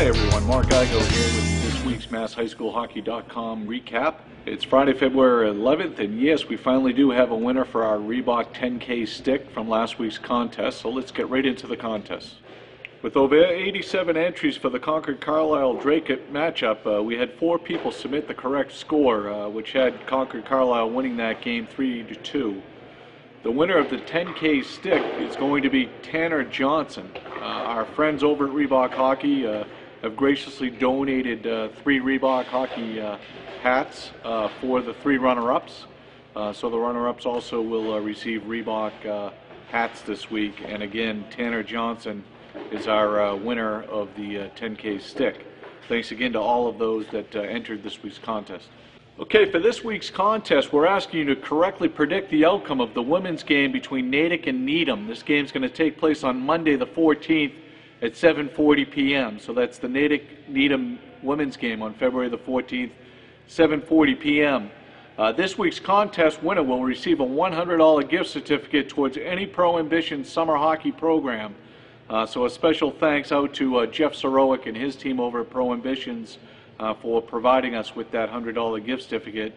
Hi everyone, Mark Igo here with this week's MassHSHockey.com recap. It's Friday, February 11th, and yes, we finally do have a winner for our Reebok 10K stick from last week's contest, so let's get right into the contest. With over 87 entries for the Concord-Carlisle-Drake matchup, we had 4 people submit the correct score, which had Concord-Carlisle winning that game 3-2. The winner of the 10K stick is going to be Tanner Johnson. Our friends over at Reebok Hockey have graciously donated 3 Reebok Hockey hats for the 3 runner-ups. So the runner-ups also will receive Reebok hats this week. And again, Tanner Johnson is our winner of the 10K stick. Thanks again to all of those that entered this week's contest. Okay, for this week's contest, we're asking you to correctly predict the outcome of the women's game between Natick and Needham. This game's going to take place on Monday the 14th at 7:40 p.m. So that's the Natick-Needham women's game on February the 14th, 7:40 p.m. This week's contest winner will receive a $100 gift certificate towards any Pro Ambition summer hockey program. So a special thanks out to Jeff Sorowick and his team over at Pro Ambitions for providing us with that $100 gift certificate.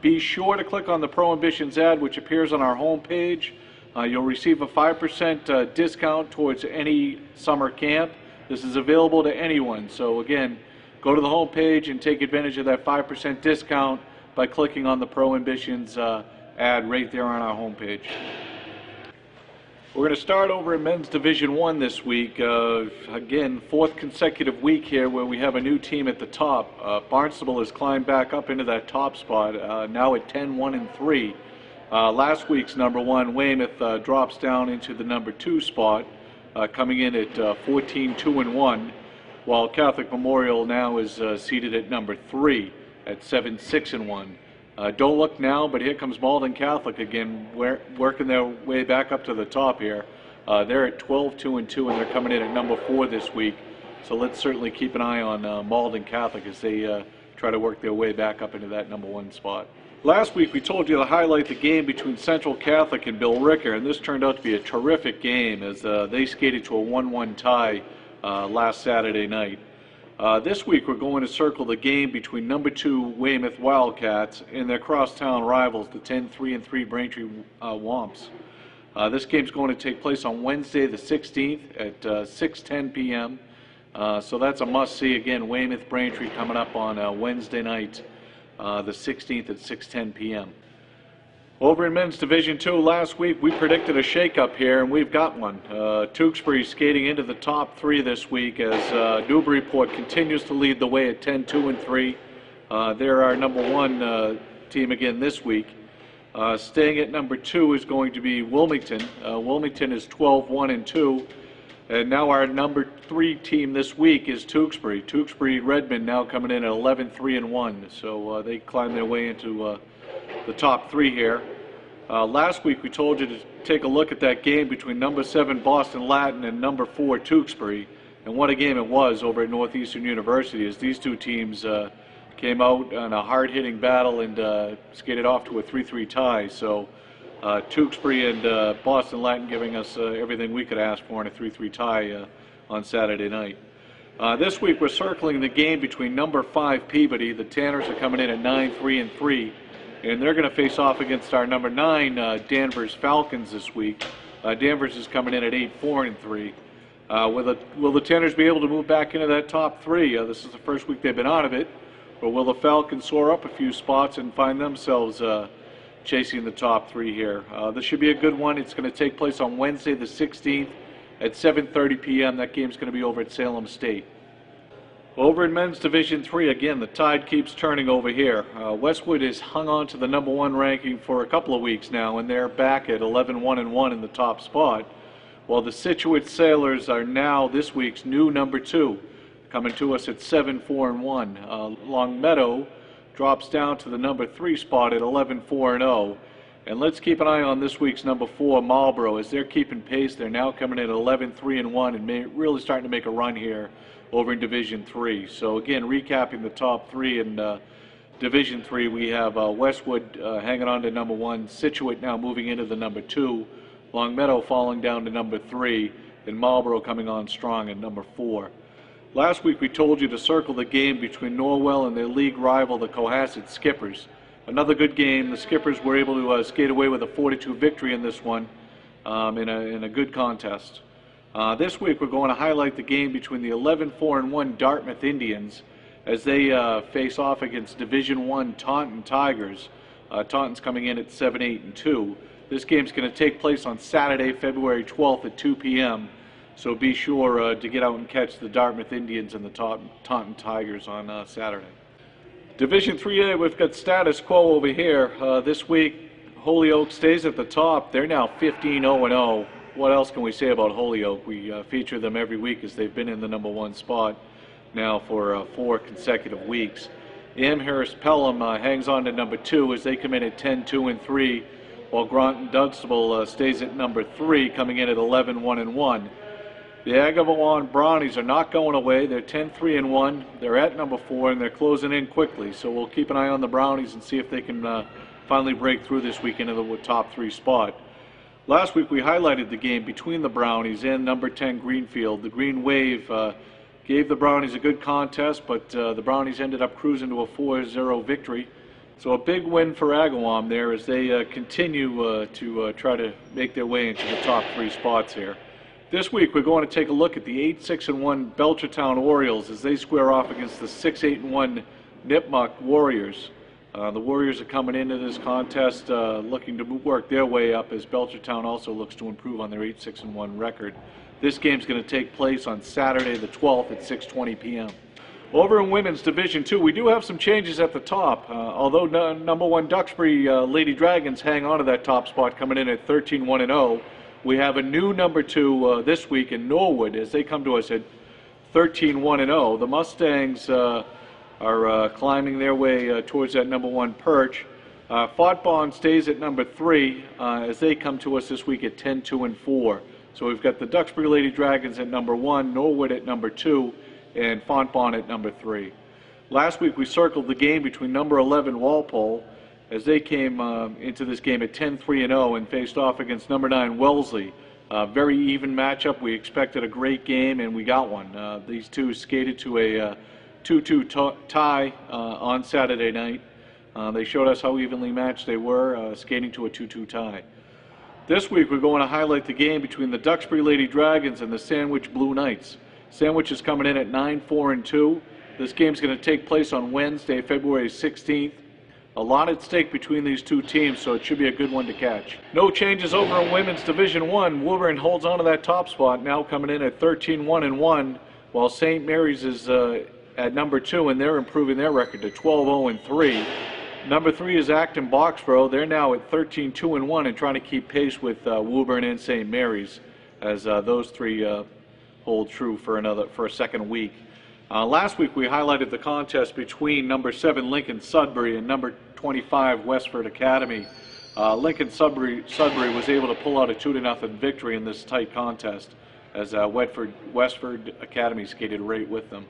Be sure to click on the Pro Ambitions ad, which appears on our homepage. You'll receive a 5% discount towards any summer camp. This is available to anyone. So again, go to the homepage and take advantage of that 5% discount by clicking on the Pro Ambitions ad right there on our homepage. We're going to start over in Men's Division 1 this week. Again, 4th consecutive week here where we have a new team at the top. Barnstable has climbed back up into that top spot, now at 10-1-3. Last week's number 1, Weymouth, drops down into the number 2 spot, coming in at 14-2-1, while Catholic Memorial now is seated at number 3 at 7-6-1. Don't look now, but here comes Malden Catholic again, working their way back up to the top here. They're at 12-2-2, and they're coming in at number 4 this week. So let's certainly keep an eye on Malden Catholic as they try to work their way back up into that number 1 spot. Last week we told you to highlight the game between Central Catholic and Bill Ricker, and this turned out to be a terrific game as they skated to a 1-1 tie last Saturday night. This week we're going to circle the game between number 2 Weymouth Wildcats and their crosstown rivals, the 10-3-3 Braintree Womps. This game's going to take place on Wednesday the 16th at 6:10 p.m. So that's a must-see. Again, Weymouth Braintree coming up on Wednesday night, the 16th at 6:10 p.m. Over in Men's Division 2 last week, we predicted a shakeup here, and we've got one. Tewksbury skating into the top 3 this week as Newburyport continues to lead the way at 10-2-3. They're our number 1 team again this week. Staying at number 2 is going to be Wilmington. Wilmington is 12-1-2. And now our number 3 team this week is Tewksbury. Tewksbury-Redmond now coming in at 11-3-1. So they climb their way into the top 3 here. Last week we told you to take a look at that game between number 7 Boston Latin and number 4 Tewksbury, and what a game it was over at Northeastern University as these 2 teams came out in a hard-hitting battle and skated off to a 3-3 tie. So Tewksbury and Boston Latin giving us everything we could ask for in a 3-3 tie on Saturday night. This week we're circling the game between number 5 Peabody. The Tanners are coming in at 9-3-3. And they're going to face off against our number 9 Danvers Falcons this week. Danvers is coming in at 8-4-3. Will the Tanners be able to move back into that top 3? This is the first week they've been out of it. Or will the Falcons soar up a few spots and find themselves chasing the top 3 here? This should be a good one. It's going to take place on Wednesday the 16th at 7:30 p.m. That game's going to be over at Salem State. Over in Men's Division 3, again, the tide keeps turning over here. Westwood has hung on to the number 1 ranking for a couple of weeks now, and they're back at 11-1-1 in the top spot, while the Scituate Sailors are now this week's new number 2, coming to us at 7-4-1. Longmeadow drops down to the number 3 spot at 11-4-0. And let's keep an eye on this week's number 4, Marlborough, as they're keeping pace. They're now coming in at 11-3-1 and really starting to make a run here over in Division 3. So again, recapping the top 3 in Division 3, we have Westwood hanging on to number 1, Scituate now moving into the number 2, Longmeadow falling down to number 3, and Marlborough coming on strong at number 4. Last week we told you to circle the game between Norwell and their league rival, the Cohasset Skippers. Another good game. The Skippers were able to skate away with a 4-2 victory in this one, in a good contest. This week we're going to highlight the game between the 11-4-1 Dartmouth Indians as they face off against Division I Taunton Tigers. Taunton's coming in at 7-8-2. This game's going to take place on Saturday, February 12th at 2 p.m. So be sure to get out and catch the Dartmouth Indians and the Taunton Tigers on Saturday. Division 3A, we've got status quo over here. This week, Holyoke stays at the top. They're now 15-0-0. What else can we say about Holyoke? We feature them every week as they've been in the #1 spot now for 4 consecutive weeks. Amherst Pelham hangs on to #2 as they come in at 10-2-3, while Groton-Dunstable stays at #3, coming in at 11-1-1. The Agawam Brownies are not going away. They're 10-3-1. They're at #4 and they're closing in quickly. So we'll keep an eye on the Brownies and see if they can finally break through this week into the top 3 spot. Last week we highlighted the game between the Brownies and #10 Greenfield. The Green Wave gave the Brownies a good contest, but the Brownies ended up cruising to a 4-0 victory. So a big win for Agawam there as they continue to try to make their way into the top 3 spots here. This week we're going to take a look at the 8-6-1 Belchertown Orioles as they square off against the 6-8-1 Nipmuc Warriors. The Warriors are coming into this contest looking to work their way up as Belchertown also looks to improve on their 8-6-1 record. This game's going to take place on Saturday the 12th at 6:20 p.m. Over in Women's Division 2, we do have some changes at the top. Although #1 Duxbury Lady Dragons hang on to that top spot coming in at 13-1-0, we have a new #2 this week in Norwood as they come to us at 13-1-0. The Mustangs are climbing their way towards that #1 perch. Fontbonne stays at #3 as they come to us this week at 10-2-4. So we've got the Duxbury Lady Dragons at #1, Norwood at #2, and Fontbonne at #3. Last week we circled the game between #11 Walpole as they came into this game at 10-3-0 and faced off against #9 Wellesley. Very even matchup. We expected a great game and we got one. These two skated to a 2-2 tie on Saturday night. They showed us how evenly matched they were, skating to a 2-2 tie. This week we're going to highlight the game between the Duxbury Lady Dragons and the Sandwich Blue Knights. Sandwich is coming in at 9-4-2. This game's going to take place on Wednesday, February 16th. A lot at stake between these two teams, so it should be a good one to catch. No changes over in Women's Division 1. Wolverine holds on to that top spot, now coming in at 13-1-1, while St. Mary's is at #2, and they're improving their record to 12-0-3. #3 is Acton Boxborough. They're now at 13-2-1 and trying to keep pace with Woburn and St. Mary's as those three hold true for a second week. Last week we highlighted the contest between #7 Lincoln Sudbury and #25 Westford Academy. Lincoln Sudbury was able to pull out a 2-0 victory in this tight contest as Westford Academy skated right with them.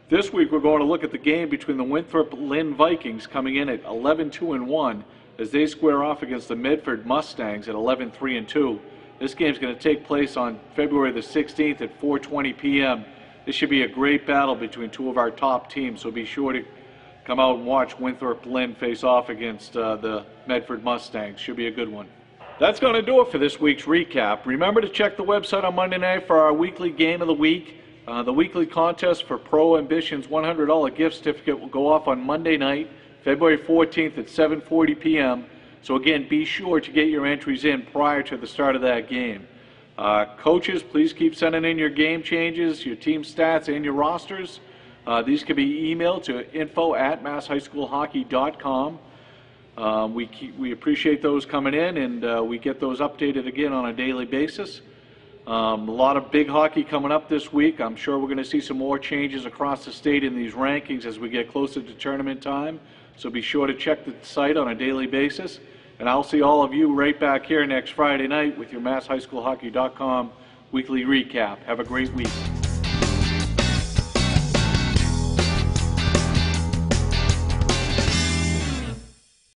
This week we're going to look at the game between the Winthrop Lynn Vikings coming in at 11-2-1 as they square off against the Medford Mustangs at 11-3-2. This game's going to take place on February the 16th at 4:20 p.m. This should be a great battle between two of our top teams, so be sure to come out and watch Winthrop Lynn face off against the Medford Mustangs. Should be a good one. That's going to do it for this week's recap. Remember to check the website on Monday night for our weekly game of the week. The weekly contest for Pro Ambition's $100 gift certificate will go off on Monday night, February 14th at 7:40 p.m. So again, be sure to get your entries in prior to the start of that game. Coaches, please keep sending in your game changes, your team stats, and your rosters. These can be emailed to info@MassHSHockey.com. We appreciate those coming in, and we get those updated again on a daily basis. A lot of big hockey coming up this week. I'm sure we're going to see some more changes across the state in these rankings as we get closer to tournament time. So be sure to check the site on a daily basis. And I'll see all of you right back here next Friday night with your MassHSHockey.com weekly recap. Have a great week.